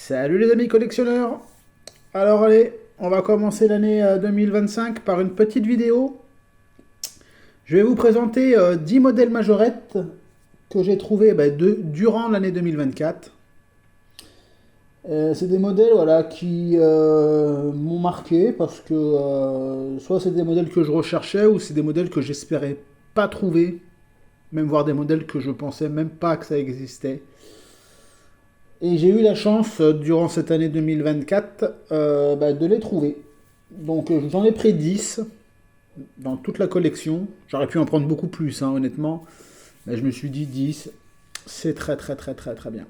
Salut les amis collectionneurs. Alors allez, on va commencer l'année 2025 par une petite vidéo. Je vais vous présenter 10 modèles majorettes que j'ai trouvés durant l'année 2024. C'est des modèles voilà, qui m'ont marqué parce que soit c'est des modèles que je recherchais ou c'est des modèles que j'espérais pas trouver, même voir des modèles que je pensais même pas que ça existait. Et j'ai eu la chance, durant cette année 2024, de les trouver. Donc j'en ai pris 10 dans toute la collection. J'aurais pu en prendre beaucoup plus, hein, honnêtement. Mais je me suis dit 10, c'est très très très très très bien.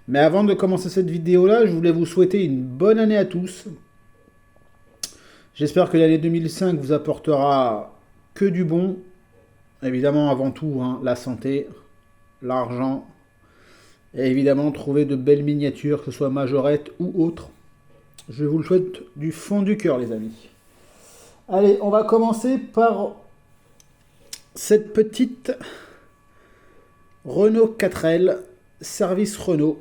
Mais avant de commencer cette vidéo-là, je voulais vous souhaiter une bonne année à tous. J'espère que l'année 2005 vous apportera que du bon. Évidemment, avant tout, hein, la santé, l'argent. Et évidemment, trouver de belles miniatures, que ce soit majorettes ou autres. Je vous le souhaite du fond du cœur, les amis. Allez, on va commencer par cette petite Renault 4L, service Renault.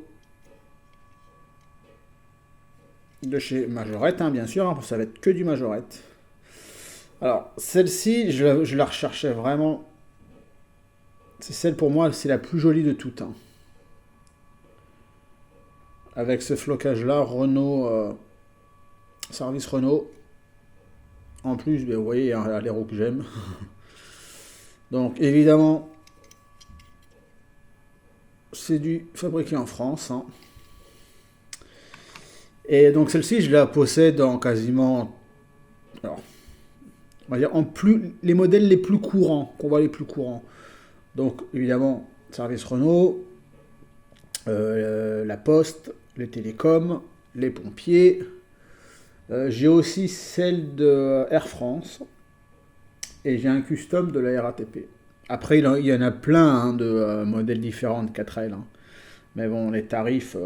De chez Majorette, hein, bien sûr, hein, ça va être que du Majorette. Alors, celle-ci, je la recherchais vraiment. C'est celle pour moi, c'est la plus jolie de toutes. Hein. Avec ce flocage-là, Renault, service Renault. En plus, vous voyez, il y a les roues que j'aime. Donc, évidemment, c'est du fabriqué en France. Hein. Et donc, celle-ci, je la possède en quasiment... Alors, on va dire les modèles les plus courants, qu'on voit les plus courants. Donc, évidemment, service Renault, la Poste, les télécoms, les pompiers. J'ai aussi celle de Air France. Et j'ai un custom de la RATP. Après, il y en a plein hein, de modèles différents de 4L. Hein. Mais bon, les tarifs...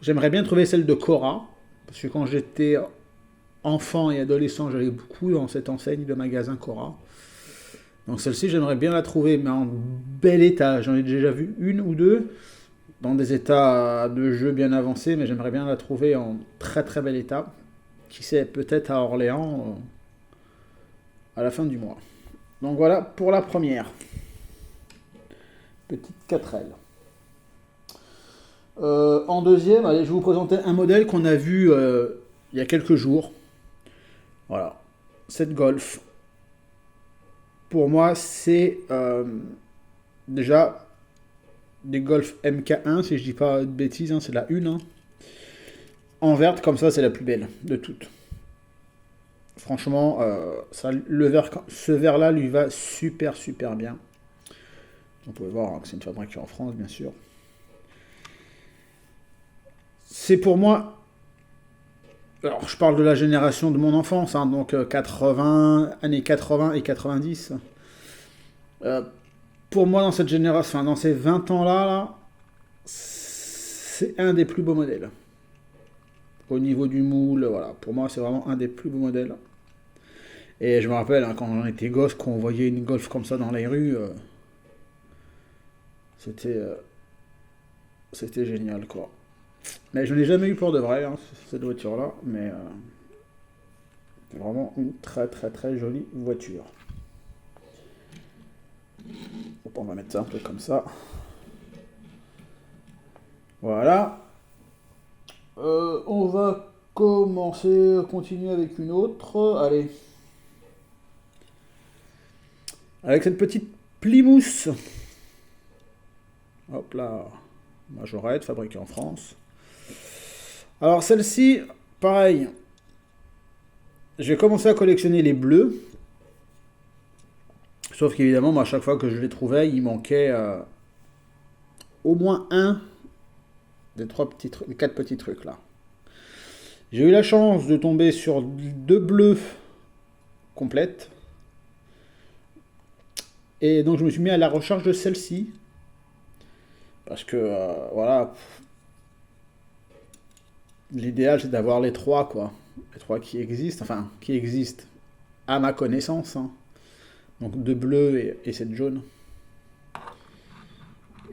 J'aimerais bien trouver celle de Cora. Parce que quand j'étais enfant et adolescent, j'allais beaucoup dans cette enseigne de magasin Cora. Donc celle-ci, j'aimerais bien la trouver, mais en bel état. J'en ai déjà vu une ou deux dans des états de jeu bien avancés, mais j'aimerais bien la trouver en très très bel état. Qui sait, peut-être à Orléans à la fin du mois. Donc voilà pour la première. Petite 4L. En deuxième, allez, je vais vous présenter un modèle qu'on a vu il y a quelques jours. Voilà. Cette Golf. Pour moi, c'est déjà des Golf MK1, si je dis pas de bêtises, hein, c'est la une. Hein. En verte, comme ça, c'est la plus belle de toutes. Franchement, ce vert-là lui va super super bien. On peut voir hein, que c'est une fabrique en France, bien sûr. C'est pour moi... Alors, je parle de la génération de mon enfance, hein, donc années 80 et 90. Pour moi, dans cette génération, dans ces 20 ans-là, c'est un des plus beaux modèles. Au niveau du moule, voilà. Pour moi, c'est vraiment un des plus beaux modèles. Et je me rappelle, hein, quand on était gosse, quand on voyait une Golf comme ça dans les rues, c'était génial, quoi. Mais je n'ai jamais eu pour de vrai, hein, cette voiture-là, mais c'est vraiment une très très très jolie voiture. On va mettre ça un peu comme ça. Voilà. On va continuer avec une autre. Allez. Avec cette petite Plymouth. Hop là. Majorette, fabriquée en France. Alors celle-ci, pareil. J'ai commencé à collectionner les bleus. Sauf qu'évidemment, moi, à chaque fois que je les trouvais, il manquait au moins un des 4 petits trucs là. J'ai eu la chance de tomber sur 2 bleus complètes. Et donc je me suis mis à la recherche de celle-ci. Parce que, voilà, l'idéal c'est d'avoir les 3, quoi. Les 3 qui existent, enfin, qui existent à ma connaissance. Hein. Donc 2 bleus et cette jaune.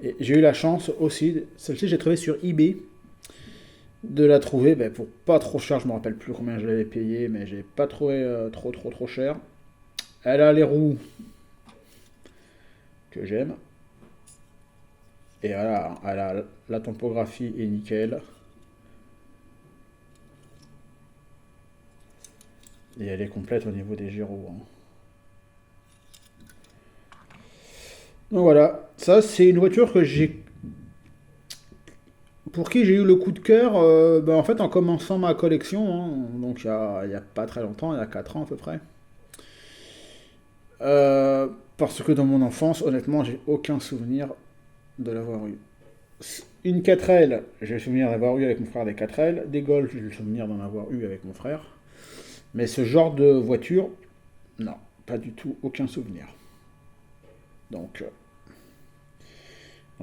Et j'ai eu la chance aussi, celle-ci j'ai trouvé sur eBay. de la trouver pour pas trop cher. Je me rappelle plus combien je l'avais payé, mais j'ai pas trouvé trop cher. Elle a les roues que j'aime. Et elle a la topographie est nickel. Et elle est complète au niveau des gyros, hein. Donc voilà, ça c'est une voiture que j'ai, pour qui j'ai eu le coup de cœur en fait en commençant ma collection, hein, donc il y a pas très longtemps, il y a 4 ans à peu près. Parce que dans mon enfance, honnêtement, j'ai aucun souvenir de l'avoir eu. Une 4L, j'ai le souvenir d'avoir eu avec mon frère des 4L. Des Golf, j'ai le souvenir d'en avoir eu avec mon frère. Mais ce genre de voiture, non, pas du tout, aucun souvenir. Donc,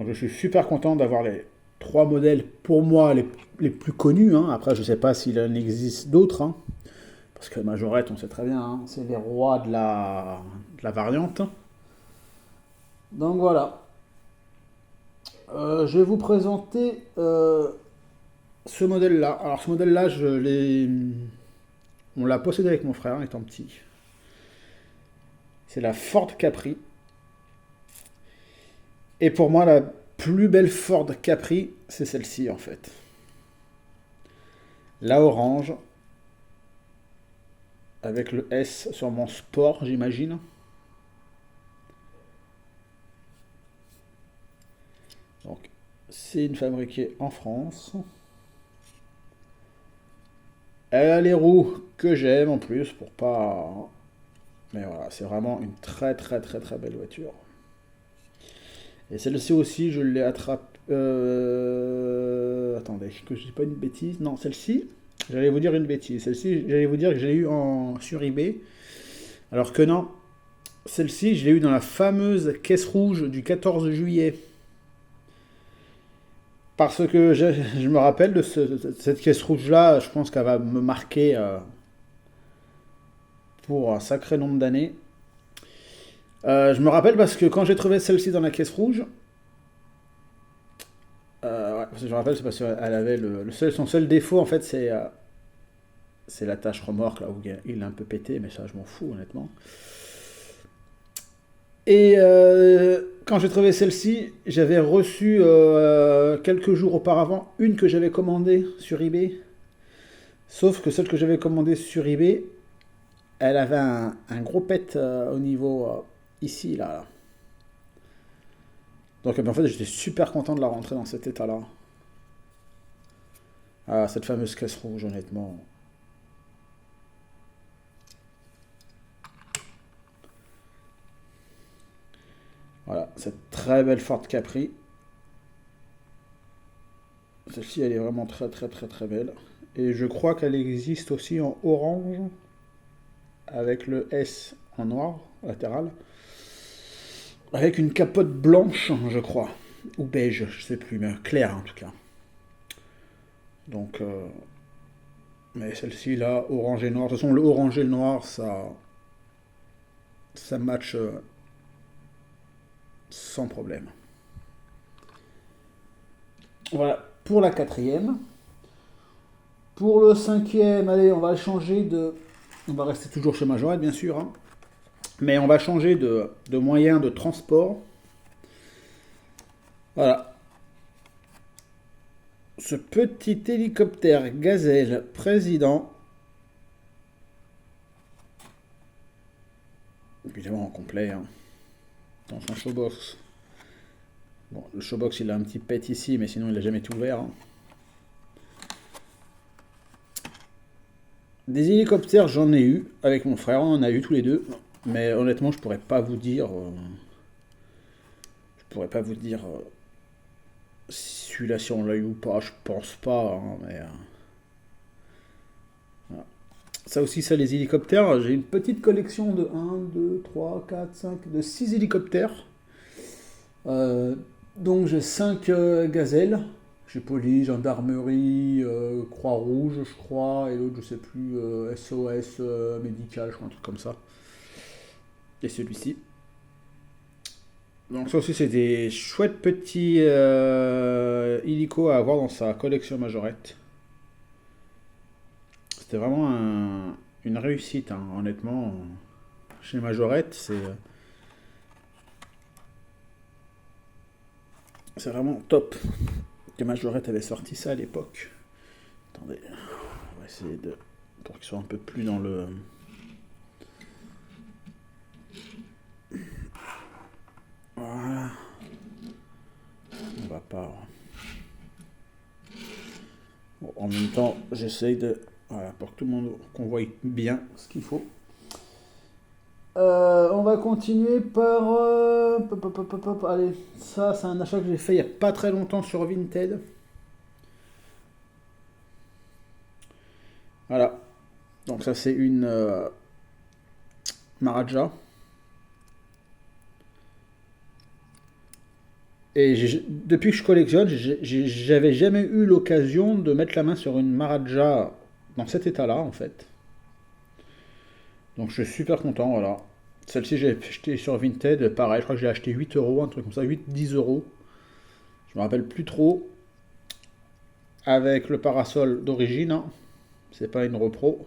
je suis super content d'avoir les 3 modèles, pour moi, les plus connus, hein. Après, je sais pas s'il en existe d'autres, hein. Parce que Majorette, on sait très bien, hein, c'est les rois de la variante. Donc voilà. Je vais vous présenter ce modèle-là. Alors ce modèle-là, on l'a possédé avec mon frère étant petit. C'est la Ford Capri. Et pour moi, la plus belle Ford Capri, c'est celle-ci en fait. La orange, avec le S sur mon sport, j'imagine. Donc, c'est une fabriquée en France. Elle a les roues que j'aime en plus pour pas. Mais voilà, c'est vraiment une très belle voiture. Et celle-ci aussi, je l'ai attrapée. Attendez, que je dis pas une bêtise. Non, celle-ci, j'allais vous dire une bêtise. Celle-ci, j'allais vous dire que je l'ai eu sur eBay. Alors que non, celle-ci, je l'ai eu dans la fameuse caisse rouge du 14 juillet. Parce que je me rappelle de cette caisse rouge-là, je pense qu'elle va me marquer pour un sacré nombre d'années. Je me rappelle parce que quand j'ai trouvé celle-ci dans la caisse rouge, ouais, parce que je me rappelle, c'est parce qu'elle avait son seul défaut en fait, c'est la tâche remorque là où il est un peu pété, mais ça je m'en fous honnêtement. Et quand j'ai trouvé celle-ci, j'avais reçu quelques jours auparavant une que j'avais commandée sur eBay. Sauf que celle que j'avais commandée sur eBay, elle avait un gros pet au niveau ici, là. Donc en fait, j'étais super content de la rentrer dans cet état-là. Ah, cette fameuse caisse rouge, honnêtement. Voilà, cette très belle Ford Capri. Celle-ci, elle est vraiment très belle. Et je crois qu'elle existe aussi en orange, avec le S en noir, latéral. Avec une capote blanche, je crois. Ou beige, je sais plus, mais claire en tout cas. Donc, mais celle-ci là, orange et noir. De toute façon, le orange et le noir, ça match sans problème. Voilà, pour la quatrième. Pour le cinquième, allez, on va changer de. On va rester toujours chez Majorette, bien sûr, hein. Mais on va changer de moyen de transport. Voilà. Ce petit hélicoptère Gazelle président. Évidemment en complet, hein, dans son showbox. Bon, le showbox il a un petit pet ici, mais sinon il n'a jamais tout ouvert, hein. Des hélicoptères, j'en ai eu avec mon frère, on en a eu tous les deux. Mais honnêtement, je pourrais pas vous dire. Je pourrais pas vous dire celui-là si on l'a eu ou pas. Je pense pas, hein, mais. Voilà. Ça aussi, ça, les hélicoptères. J'ai une petite collection de 1, 2, 3, 4, 5, de 6 hélicoptères. Donc j'ai 5 gazelles. J'ai police, gendarmerie, Croix-Rouge, je crois, et l'autre, je sais plus, SOS médical, je crois, un truc comme ça. Et celui-ci. Donc ça aussi, c'est des chouettes petits hélicos à avoir dans sa collection Majorette. c'était vraiment une réussite, hein, honnêtement. Chez Majorette, c'est vraiment top que Majorette avait sorti ça à l'époque. Attendez, on va essayer de... pour qu'il soit un peu plus dans le... Voilà. On va pas... Bon, en même temps, j'essaye de... Voilà, pour que tout le monde qu'on voit bien ce qu'il faut. On va continuer par... Allez, ça c'est un achat que j'ai fait il n'y a pas très longtemps sur Vinted. Voilà. Donc ça c'est une Maharaja. Et depuis que je collectionne, j'avais jamais eu l'occasion de mettre la main sur une Maharaja dans cet état-là, en fait. Donc je suis super content, voilà. Celle-ci, j'ai acheté sur Vinted, pareil, je crois que j'ai acheté 8 euros, un truc comme ça, 8-10 euros. Je me rappelle plus trop. Avec le parasol d'origine, hein. C'est pas une repro.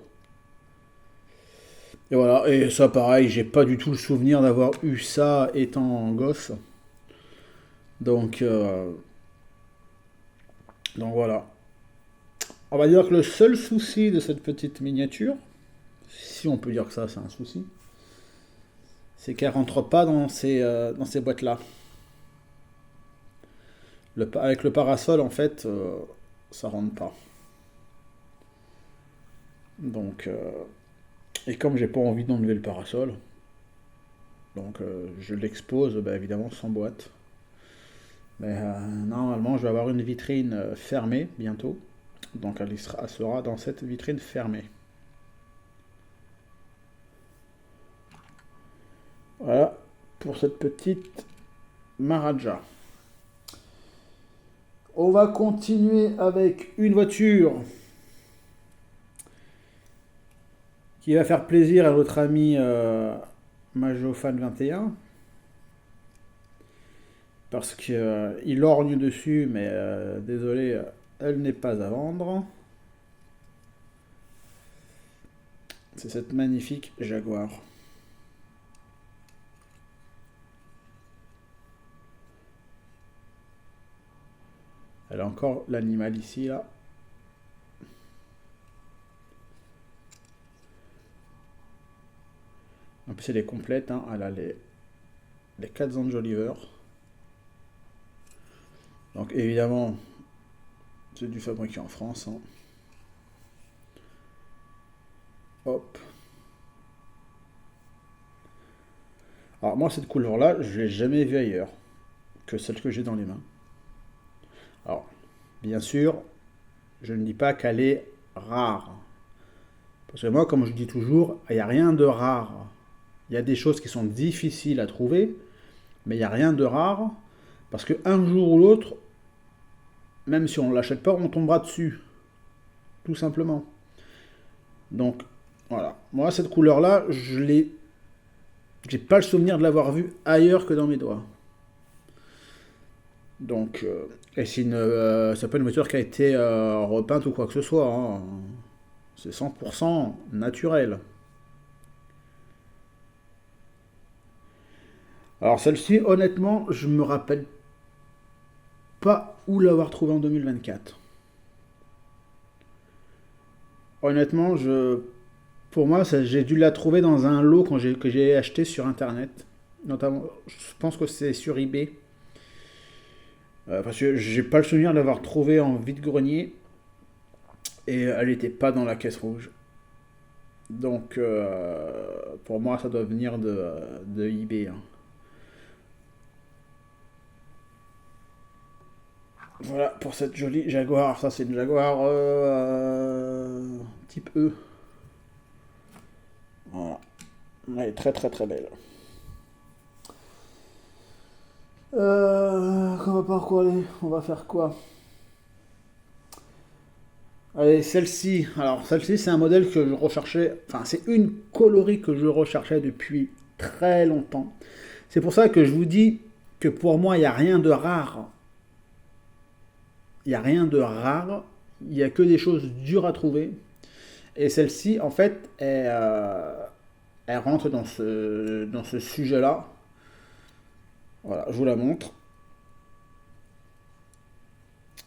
Et voilà, et ça pareil, j'ai pas du tout le souvenir d'avoir eu ça étant gosse. Donc, donc voilà. On va dire que le seul souci de cette petite miniature, si on peut dire que ça c'est un souci, c'est qu'elle rentre pas dans ces boîtes-là. Avec le parasol, en fait, ça rentre pas. Donc, et comme j'ai pas envie d'enlever le parasol, donc je l'expose évidemment sans boîte. Mais normalement, je vais avoir une vitrine fermée bientôt. Donc elle sera dans cette vitrine fermée. Voilà pour cette petite Maharaja. On va continuer avec une voiture qui va faire plaisir à notre ami MajoFan21. Parce qu'il lorgne dessus, mais désolé, elle n'est pas à vendre. C'est cette magnifique Jaguar. Elle a encore l'animal ici, là. En plus, elle est complète, hein. Elle a les 4 enjoliveurs. Donc évidemment, c'est du fabriqué en France, hein. Hop. Alors moi, cette couleur-là, je l'ai jamais vue ailleurs que celle que j'ai dans les mains. Alors, bien sûr, je ne dis pas qu'elle est rare. Parce que moi, comme je dis toujours, il n'y a rien de rare. Il y a des choses qui sont difficiles à trouver, mais il n'y a rien de rare. Parce qu'un jour ou l'autre, même si on ne l'achète pas, on tombera dessus. Tout simplement. Donc, voilà. Moi, cette couleur-là, j'ai pas le souvenir de l'avoir vue ailleurs que dans mes doigts. Donc, et c'est pas une voiture qui a été repeinte ou quoi que ce soit, hein. C'est 100% naturel. Alors celle-ci, honnêtement, je me rappelle pas où l'avoir trouvée en 2024. Honnêtement, pour moi, j'ai dû la trouver dans un lot que j'ai acheté sur Internet. Notamment, je pense que c'est sur eBay. Parce que j'ai pas le souvenir de l'avoir trouvée en vide-grenier. Et elle n'était pas dans la caisse rouge. Donc, pour moi, ça doit venir de eBay, hein. Voilà pour cette jolie Jaguar. Ça, c'est une Jaguar type E. Voilà. Elle est très très très belle. On va par quoi aller? On va faire quoi? Allez, celle-ci. Alors, celle-ci, c'est un modèle que je recherchais. Enfin, c'est une coloris que je recherchais depuis très longtemps. C'est pour ça que je vous dis que pour moi, il n'y a rien de rare. Il n'y a rien de rare. Il n'y a que des choses dures à trouver. Et celle-ci, en fait, elle rentre dans ce sujet-là. Voilà, je vous la montre.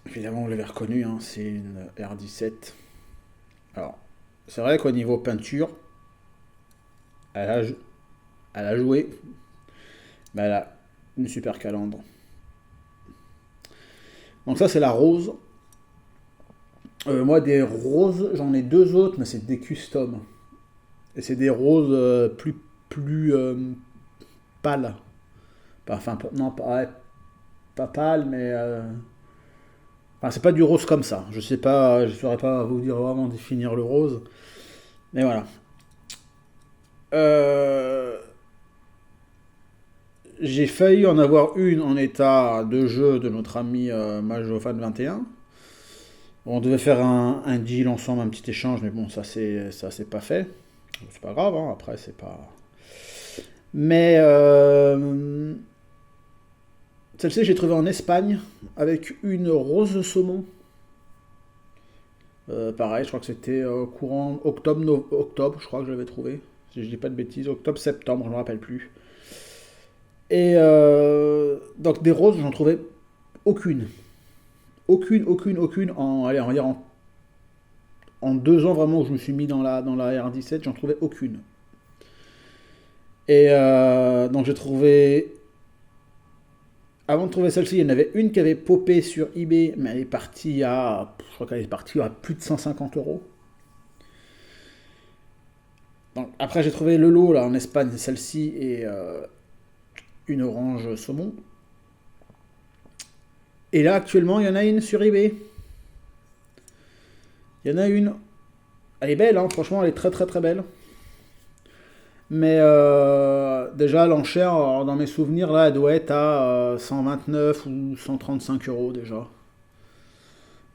Évidemment, vous l'avez reconnu, hein, c'est une R17. Alors, c'est vrai qu'au niveau peinture, elle a, elle a joué, mais elle a une super calandre. Donc ça, c'est la rose. Moi, des roses, j'en ai deux autres, mais c'est des customs. Et c'est des roses plus pâles. Enfin, non, pas pâles, mais... enfin, c'est pas du rose comme ça. Je sais pas, je saurais pas vous dire vraiment définir le rose. Mais voilà. Euh, j'ai failli en avoir une en état de jeu de notre ami Majofan 21. On devait faire un deal ensemble, un petit échange, mais bon, ça c'est pas fait. C'est pas grave, hein, après c'est pas. Mais celle-ci j'ai trouvé en Espagne avec une rose saumon. Pareil, je crois que c'était courant octobre, octobre, je crois que je l'avais trouvé. Si je dis pas de bêtises, octobre, septembre, je ne me rappelle plus. Et donc des roses, j'en trouvais aucune. Aucune. Allez, on va dire en 2 ans vraiment où je me suis mis dans la R17, j'en trouvais aucune. Et donc j'ai trouvé. Avant de trouver celle-ci, il y en avait une qui avait popé sur eBay, mais elle est partie à. Je crois qu'elle est partie à plus de 150 euros. Donc, après, j'ai trouvé le lot là en Espagne, celle-ci et une orange saumon. Et là, actuellement, il y en a une sur eBay. Il y en a une. Elle est belle, hein, franchement, elle est très très très belle. Mais déjà, l'enchère, dans mes souvenirs, là, elle doit être à 129 ou 135 euros déjà.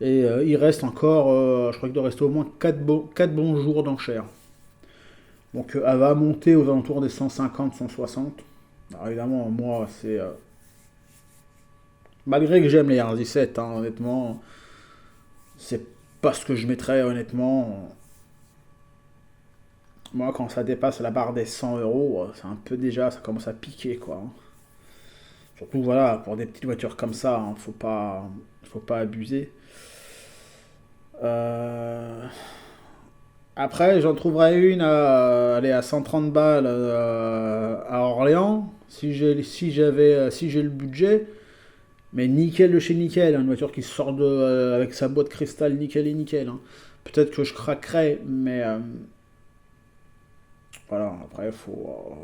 Et il reste encore, je crois qu'il doit rester au moins 4 bons jours d'enchère. Donc elle va monter aux alentours des 150, 160. Alors évidemment, moi, c'est... malgré que j'aime les R17, hein, honnêtement, c'est pas ce que je mettrais, honnêtement. Moi, quand ça dépasse la barre des 100 euros, c'est un peu déjà, ça commence à piquer, quoi, hein. Surtout, voilà, pour des petites voitures comme ça, hein, faut pas abuser. Euh, Après, j'en trouverai une allez, à 130 balles à Orléans, si j'ai le budget. Mais nickel de chez nickel, hein, une voiture qui sort avec sa boîte cristal nickel et nickel, hein. Peut-être que je craquerai, mais voilà, après, enfin,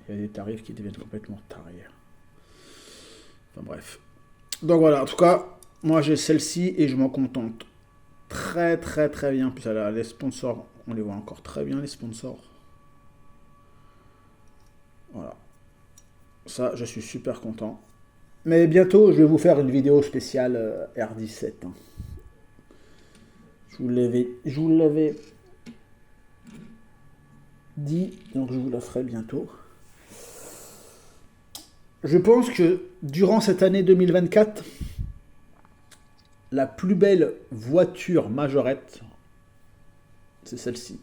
il y a des tarifs qui deviennent complètement tarés. Enfin bref. Donc voilà, en tout cas, moi j'ai celle-ci et je m'en contente très très très bien. Puis les sponsors, on les voit encore très bien, les sponsors. Voilà, ça, je suis super content. Mais bientôt, je vais vous faire une vidéo spéciale R17, hein. Je vous l'avais dit, donc je vous la ferai bientôt. Je pense que durant cette année 2024, la plus belle voiture majorette, c'est celle-ci.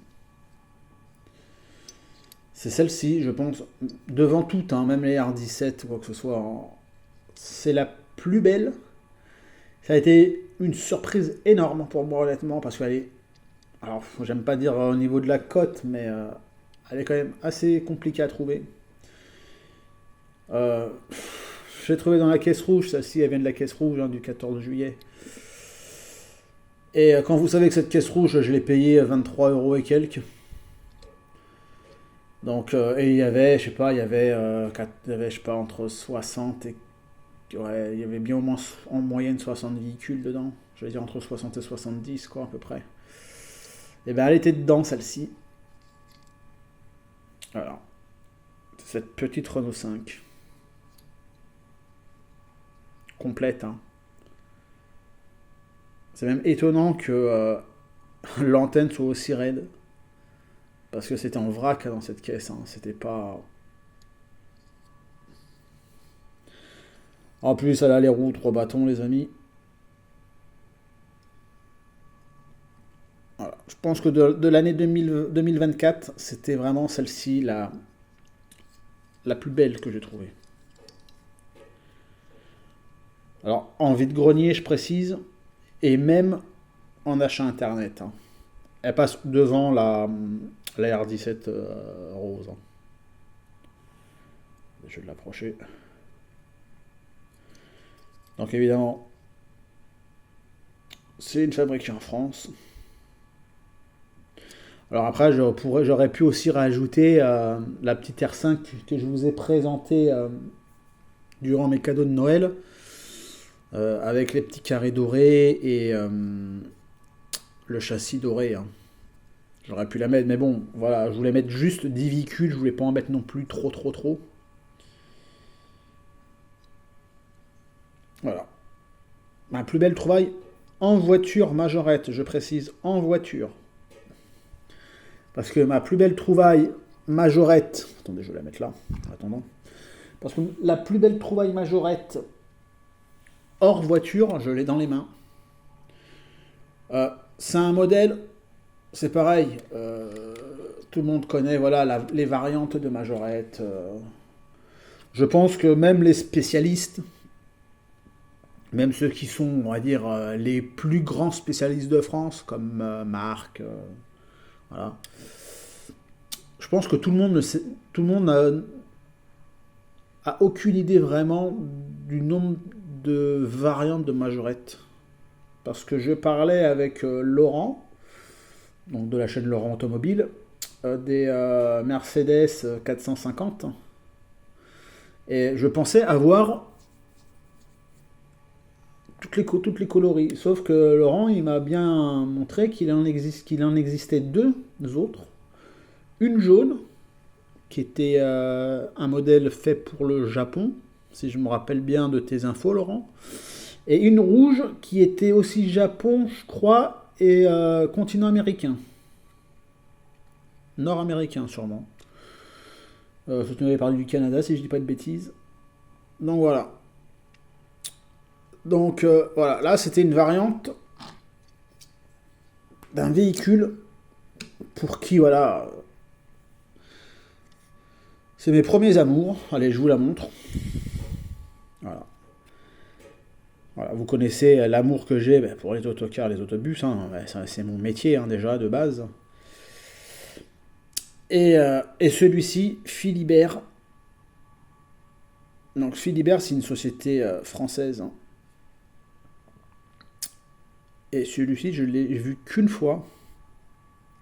C'est celle-ci, je pense, devant toutes, hein, même les R17 ou quoi que ce soit, hein, c'est la plus belle. Ça a été une surprise énorme pour moi, honnêtement, parce qu'elle est. Alors, j'aime pas dire au niveau de la cote, mais elle est quand même assez compliquée à trouver. Euh, je l'ai trouvée dans la caisse rouge, celle-ci, elle vient de la caisse rouge, hein, du 14 juillet. Et quand vous savez que cette caisse rouge, je l'ai payée 23 euros et quelques. Donc, et il y avait, je sais pas, il y avait, je sais pas, entre 60 et. Ouais, il y avait bien au moins en moyenne 60 véhicules dedans. Je vais dire entre 60 et 70, quoi, à peu près. Et ben, elle était dedans, celle-ci. Alors, cette petite Renault 5. Complète, hein. C'est même étonnant que l'antenne soit aussi raide. Parce que c'était en vrac dans cette caisse, hein. C'était pas. En plus, elle a les roues 3 bâtons, les amis. Voilà. Je pense que de l'année 2024, c'était vraiment celle-ci la plus belle que j'ai trouvée. Alors, en vide-grenier, je précise, et même en achat internet, hein. Elle passe devant la R17 rose, hein. Je vais l'approcher. Donc évidemment, c'est une fabriquée en France. Alors après, j'aurais pu aussi rajouter la petite R5 que je vous ai présentée durant mes cadeaux de Noël, avec les petits carrés dorés et le châssis doré, hein. J'aurais pu la mettre, mais bon, voilà, je voulais mettre juste 10 véhicules, je voulais pas en mettre non plus trop. Voilà. Ma plus belle trouvaille en voiture majorette, je précise, en voiture. Parce que ma plus belle trouvaille majorette... Attendez, je vais la mettre là, en attendant. Parce que la plus belle trouvaille majorette hors voiture, je l'ai dans les mains. C'est un modèle, c'est pareil, tout le monde connaît voilà, les variantes de majorette. Je pense que même les spécialistes, même ceux qui sont, on va dire, les plus grands spécialistes de France, comme Marc, voilà. Je pense que tout le monde ne sait, tout le monde a aucune idée vraiment du nombre de variantes de majorette. Parce que je parlais avec Laurent, donc de la chaîne Laurent Automobile, des Mercedes 450. Et je pensais avoir toutes les coloris. Sauf que Laurent, il m'a bien montré qu'il en existait deux autres. Une jaune, qui était un modèle fait pour le Japon, si je me rappelle bien de tes infos, Laurent. Et une rouge, qui était aussi Japon, je crois, et continent américain. Nord-américain, sûrement. Je te avais parlé du Canada, si je dis pas de bêtises. Donc voilà. Donc voilà, là c'était une variante d'un véhicule pour qui, voilà, c'est mes premiers amours. Allez, je vous la montre. Voilà. Voilà, vous connaissez l'amour que j'ai pour les autocars, les autobus, hein. C'est mon métier, hein, déjà de base. Et celui-ci, Philibert. Donc Philibert, c'est une société française, hein. Et celui-ci, je l'ai vu qu'une fois.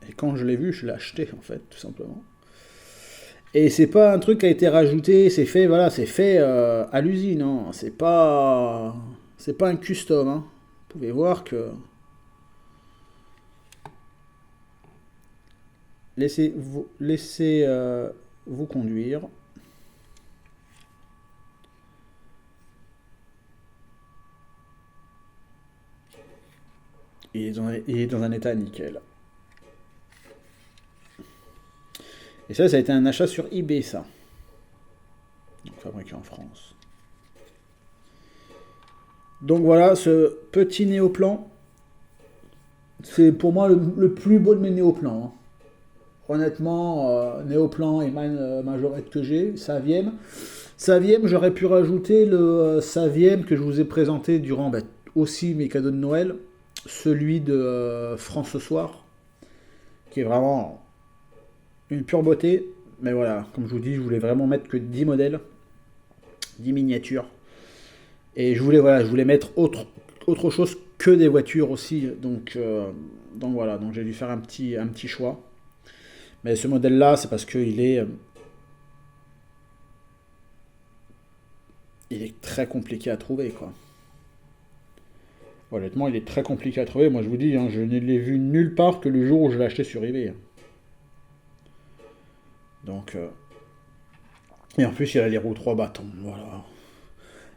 Et quand je l'ai vu, je l'ai acheté, en fait, tout simplement. Et c'est pas un truc qui a été rajouté, c'est fait, voilà, c'est fait à l'usine, hein. C'est pas un custom, hein. Vous pouvez voir que... Laissez-vous vous conduire. Il est dans un état nickel. Et ça a été un achat sur eBay, ça. Donc, fabriqué en France. Donc voilà, ce petit néoplan, c'est pour moi le plus beau de mes néoplans, hein. Honnêtement, néoplan et majorette que j'ai, Saviem. Saviem, j'aurais pu rajouter le Saviem que je vous ai présenté durant aussi mes cadeaux de Noël. Celui de France ce soir, qui est vraiment une pure beauté. Mais voilà, comme je vous dis, je voulais vraiment mettre que 10 modèles, 10 miniatures. Et je voulais mettre autre chose que des voitures aussi. Donc voilà, donc j'ai dû faire un petit choix. Mais ce modèle-là, c'est parce qu'il est très compliqué à trouver, quoi. Honnêtement, il est très compliqué à trouver. Moi, je vous dis, hein, je ne l'ai vu nulle part que le jour où je l'ai acheté sur eBay. Donc, et en plus, il a les roues 3 bâtons. Voilà.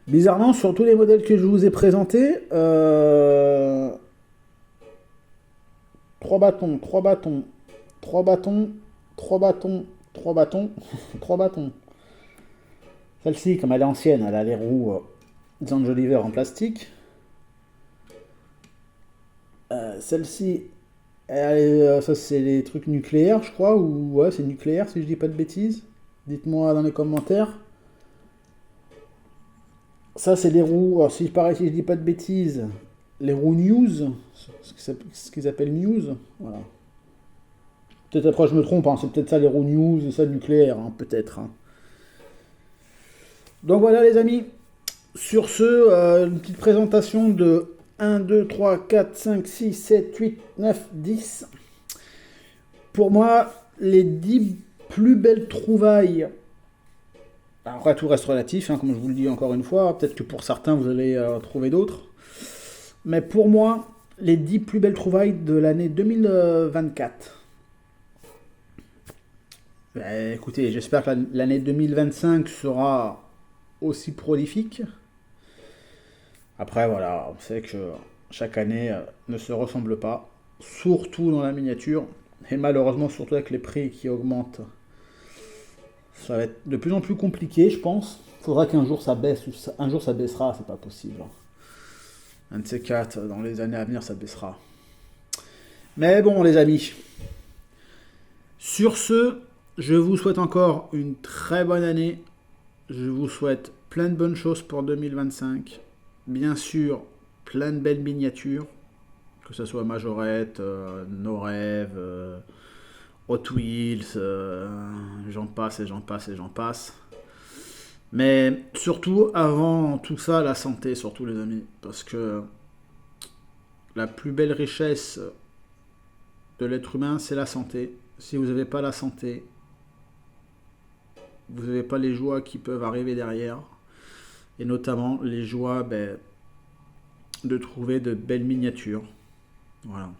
Bizarrement, sur tous les modèles que je vous ai présentés, 3 bâtons, 3 bâtons, 3 bâtons, 3 bâtons, 3 bâtons, 3 bâtons. Celle-ci, comme elle est ancienne, elle a les roues Zanjoliver en plastique. Celle-ci, Ça, c'est les trucs nucléaires, je crois, ou ouais, c'est nucléaire si je dis pas de bêtises. Dites-moi dans les commentaires. Ça, c'est les roues. Alors, si pareil, si je dis pas de bêtises, les roues News, ce qu'ils appellent News. Voilà. Peut-être après, je me trompe, hein, c'est peut-être ça les roues News et ça nucléaire, hein, peut-être. Hein. Donc voilà, les amis. Sur ce, une petite présentation de 1, 2, 3, 4, 5, 6, 7, 8, 9, 10. Pour moi, les 10 plus belles trouvailles. Après, tout reste relatif, hein, comme je vous le dis encore une fois. Peut-être que pour certains, vous allez trouver d'autres. Mais pour moi, les 10 plus belles trouvailles de l'année 2024. Ben, écoutez, j'espère que l'année 2025 sera aussi prolifique. Après, voilà, on sait que chaque année ne se ressemble pas, surtout dans la miniature, et malheureusement, surtout avec les prix qui augmentent. Ça va être de plus en plus compliqué, je pense. Il faudra qu'un jour ça baisse, ou un jour ça baissera, c'est pas possible. Un de ces quatre, dans les années à venir, ça baissera. Mais bon, les amis, sur ce, je vous souhaite encore une très bonne année. Je vous souhaite plein de bonnes choses pour 2025. Bien sûr, plein de belles miniatures, que ce soit Majorette, Nos Rêves, Hot Wheels, j'en passe et j'en passe et j'en passe. Mais surtout, avant tout ça, la santé, surtout les amis. Parce que la plus belle richesse de l'être humain, c'est la santé. Si vous n'avez pas la santé, vous n'avez pas les joies qui peuvent arriver derrière. Et notamment les joies de trouver de belles miniatures. Voilà.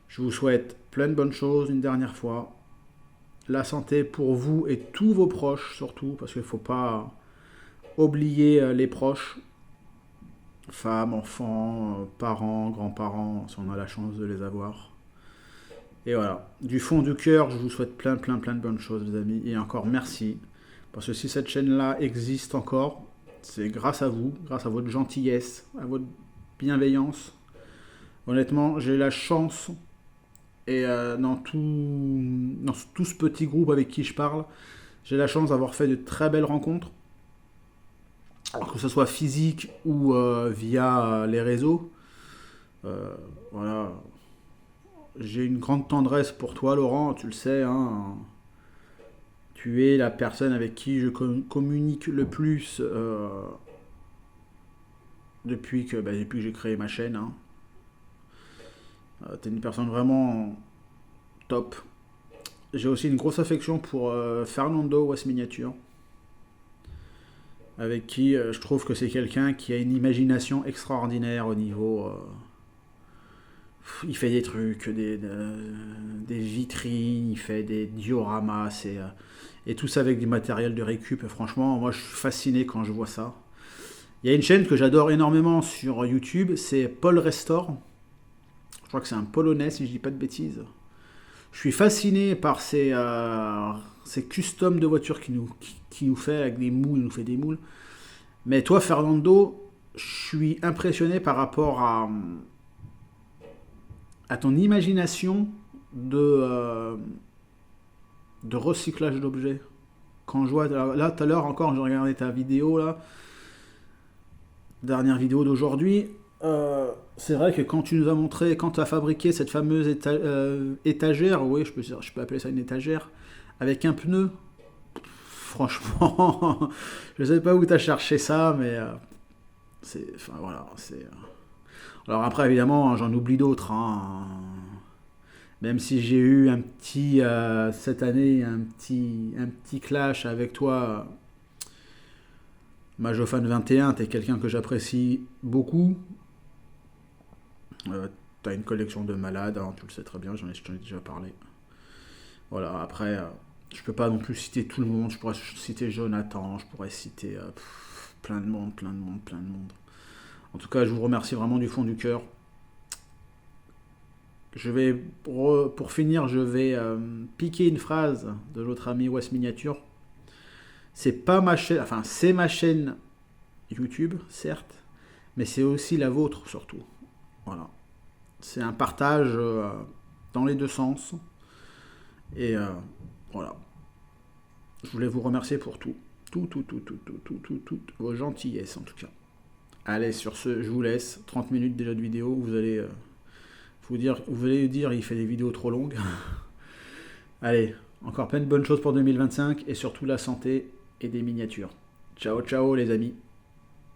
Je vous souhaite plein de bonnes choses une dernière fois. La santé pour vous et tous vos proches surtout, parce qu'il ne faut pas oublier les proches, femmes, enfants, parents, grands-parents, si on a la chance de les avoir. Et voilà, du fond du cœur, je vous souhaite plein de bonnes choses les amis, et encore merci, parce que si cette chaîne-là existe encore, c'est grâce à vous, grâce à votre gentillesse, à votre bienveillance. Honnêtement, j'ai la chance, et dans tout ce petit groupe avec qui je parle, j'ai la chance d'avoir fait de très belles rencontres, alors que ce soit physique ou via les réseaux. Voilà. J'ai une grande tendresse pour toi, Laurent, tu le sais. Hein. Tu es la personne avec qui je communique le plus depuis que j'ai créé ma chaîne. Hein. Tu es une personne vraiment top. J'ai aussi une grosse affection pour Fernando West Miniature, avec qui je trouve que c'est quelqu'un qui a une imagination extraordinaire au niveau... il fait des trucs, des vitrines, il fait des dioramas, et tout ça avec du matériel de récup. Franchement, moi je suis fasciné quand je vois ça. Il y a une chaîne que j'adore énormément sur YouTube, c'est Paul Restore. Je crois que c'est un Polonais, si je dis pas de bêtises. Je suis fasciné par ces customs de voitures qui nous fait avec des moules, il nous fait des moules. Mais toi, Fernando, je suis impressionné par rapport à ton imagination de recyclage d'objets. Quand je vois, là tout à l'heure encore, je regardais ta vidéo là, dernière vidéo d'aujourd'hui, c'est vrai que quand tu nous as montré, quand tu as fabriqué cette fameuse étagère, oui, je peux appeler ça une étagère, avec un pneu, franchement, je sais pas où tu as cherché ça, mais enfin voilà, c'est... Alors après, évidemment, j'en oublie d'autres, hein. Même si j'ai eu cette année, un petit clash avec toi, Majofan 21, t'es quelqu'un que j'apprécie beaucoup. T'as une collection de malades, hein, tu le sais très bien, j'en ai déjà parlé. Voilà, après, je peux pas non plus citer tout le monde, je pourrais citer Jonathan, je pourrais citer plein de monde. En tout cas, je vous remercie vraiment du fond du cœur. Je vais, pour finir, je vais piquer une phrase de notre ami West Miniature. C'est pas ma chaîne, enfin c'est ma chaîne YouTube, certes, mais c'est aussi la vôtre surtout. Voilà. c'est un partage dans les deux sens. Et voilà. Je voulais vous remercier pour tout. Toutes vos gentillesses en tout cas. Allez, sur ce, je vous laisse. 30 minutes déjà de vidéo. Vous allez dire, il fait des vidéos trop longues. Allez, encore plein de bonnes choses pour 2025 et surtout la santé et des miniatures. Ciao, ciao les amis.